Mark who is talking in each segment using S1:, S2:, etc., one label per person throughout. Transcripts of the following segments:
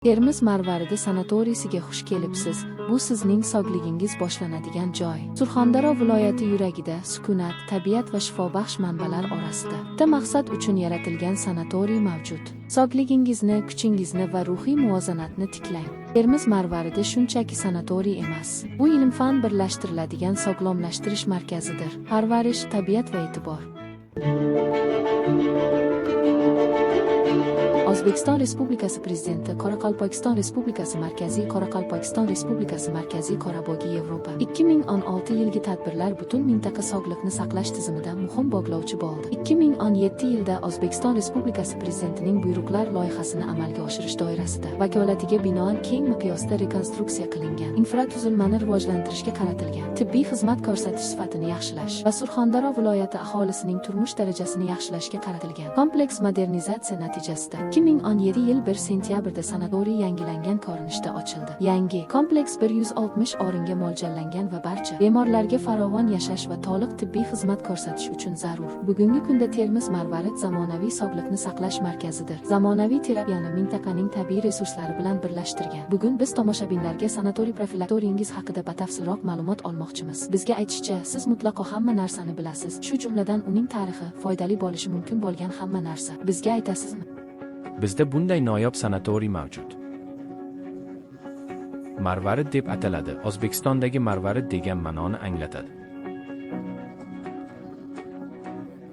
S1: Termiz Marvaridi sanatoriysiga xush kelibsiz. Bu sizning sog'ligingiz boshlanadigan joy. Surxondaryo viloyati yuragida sukunat, tabiat va shifobaxsh manbalar orasida bitta maqsad uchun yaratilgan sanatoriy mavjud. Sog'ligingizni, kuchingizni va ruhiy muvozanatni tiklang. Termiz Marvaridi shunchaki sanatoriy emas. Bu ilm-fan birlashtiriladigan sog'lomlashtirish markazidir. Parvarish, tabiat va e'tibor. O'zbekiston Respublikasi Prezidenti Qoraqalpog'iston Respublikasi Markaziy Qoraqalpog'iston Respublikasi Markaziy Qorabog'i Yevropa 2016 yilgi tadbirlar butun mintaqa sog'liqni saqlash tizimida muhim bog'lovchi bo'ldi. 2017 yilda O'zbekiston Respublikasi Prezidentining buyruqlar loyihasini amalga oshirish doirasida vakolatiga binoan keng miqyosda rekonstruksiya qilingan, infratuzilmani rivojlantirishga qaratilgan, tibbiy xizmat ko'rsatish sifatini yaxshilash va Surxondaryo viloyati aholisining turmush darajasini yaxshilashga qaratilgan kompleks modernizatsiya natijasida 2017 yil 1 sentyabrda sanatoriy yangilangan ko'rinishda ochildi. Yangi kompleks 160 o'ringa mo'ljallangan va barcha bemorlarga farovon yashash va to'liq tibbiy xizmat ko'rsatish uchun zarur. Bugungi kunda Termiz Marvarid zamonaviy sog'liqni saqlash markazidir. Zamonaviy terapiyani mintaqaning tabiiy resurslari bilan birlashtirgan. Bugun biz tomoshabinlarga sanatoriy profilaktoringiz haqida batafsilroq ma'lumot olmoqchimiz. Bizga aytishicha, siz mutlaqo hamma narsani bilasiz, shu jumladan uning tarixi, foydali bo'lishi mumkin bo'lgan hamma narsa. Bizga aytasizmi?
S2: Bizda bunday noyob sanatoriy mavjud. Marvarid deb ataladi. O'zbekistondagi Marvarid degan ma'noni anglatadi.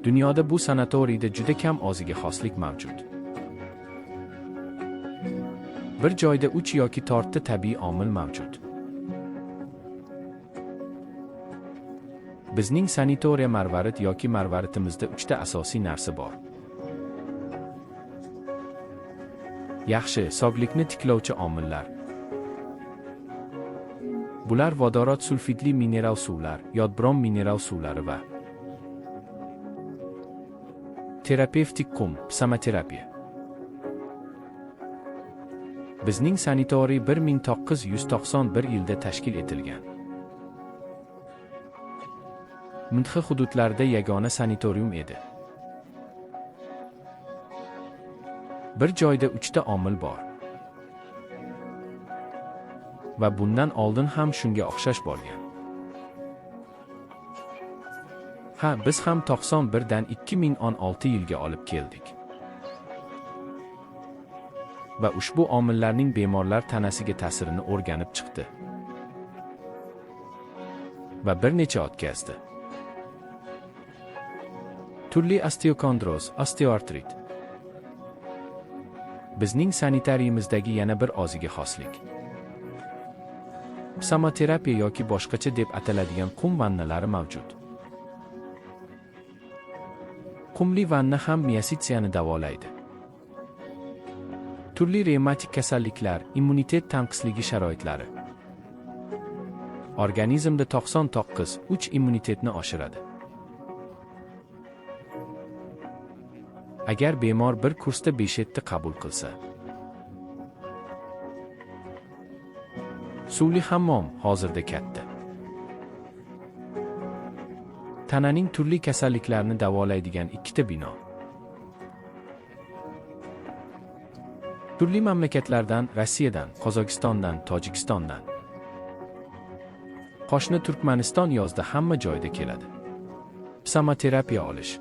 S2: Dunyoda bu sanatoriyda juda kam o'ziga xoslik mavjud. Bir joyda 3 yoki to'rtta tabiiy omil mavjud. Bizning sanatoriya Marvarid yoki Marvaridimizda 3 ta asosiy narsa bor. Yaxshi sog'liqni tiklovchi omillar. Bular vodorod sulfidli mineral suvlar, yodbrom mineral suvlari va terapevtik qum, psixoterapiya. Bizning sanatoriy 1991 yilda tashkil etilgan. Mintqa hududlarida yagona sanatorium edi. Bir joyda 3 ta omil bor. Va bundan oldin ham shunga o'xshash bo'lgan. Biz ham 91 dan 2016 yilga olib keldik. Va ushbu omillarning bemorlar tanasiga ta'sirini o'rganib chiqdi. Va bir necha o'tkazdi. Turli osteokondroz, osteoartrit. Bizning sanatoriyimizdagi yana bir o'ziga xoslik. Psixoterapiya yoki boshqacha deb ataladigan qum vannalari mavjud. Qumli vanna ham miyositsiyani davolaydi. Turli revmatik kasalliklar, immunitet tanqisligi sharoitlari. Organizmda 99 immunitetni oshiradi. Agar bemor bir kursda 5 qabul qilsa. Suvli hammom hozirda katta. Tananing turli kasalliklarini davolaydigan 2 ta bino. Turli mamlakatlardan, Rossiyadan, Qozog'istondan, Tojikistondan. Qo'shni Turkmaniston yozda hamma joyda keladi. Psixoterapiya olish.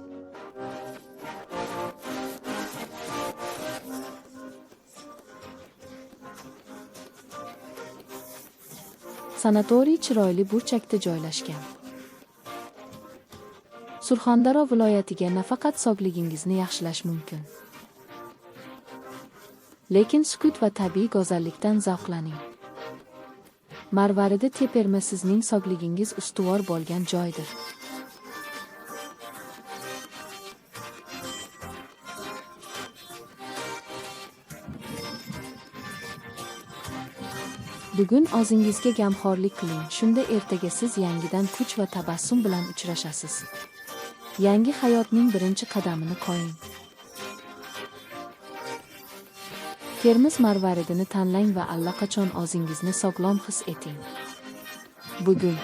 S1: Sanatoriy chiroyli burchakda joylashgan. Surxondaryo viloyatiga nafaqat sog'ligingizni yaxshilash mumkin, lekin sukut va tabiiy go'zallikdan zavqlaning. Marvaridi Teperma sizning sog'ligingiz ustuvor bo'lgan joydir. Bugun o'zingizga g'amxo'rlik qiling, shunda ertaga siz yangidan kuch va tabassum bilan uchrashasiz. Yangi hayotning birinchi qadamini qo'ying. Termiz Marvaridini tanlang va allaqachon o'zingizni sog'lom his eting. Bugun